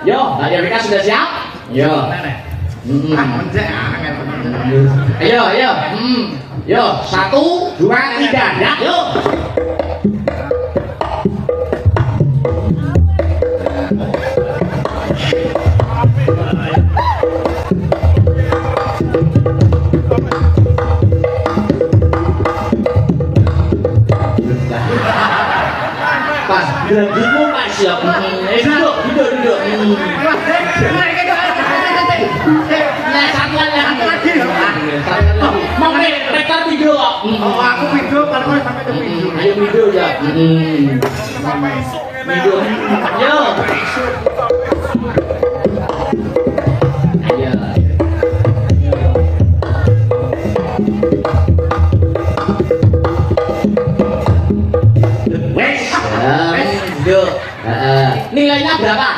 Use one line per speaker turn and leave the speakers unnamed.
Yo, Mbak Devika sudah siap? Yo. Ayo, ayo. Yo, 1, 2, 3. Ya, yo. Pas, gelembungmu Pak siap. Duduk. Nah, satuannya lagi. Mau rekor video.
Oh, aku video kalau sampai ke video.
Ayo video ya. Video. Yo. Ayo. Wes. Video. Nilainya berapa?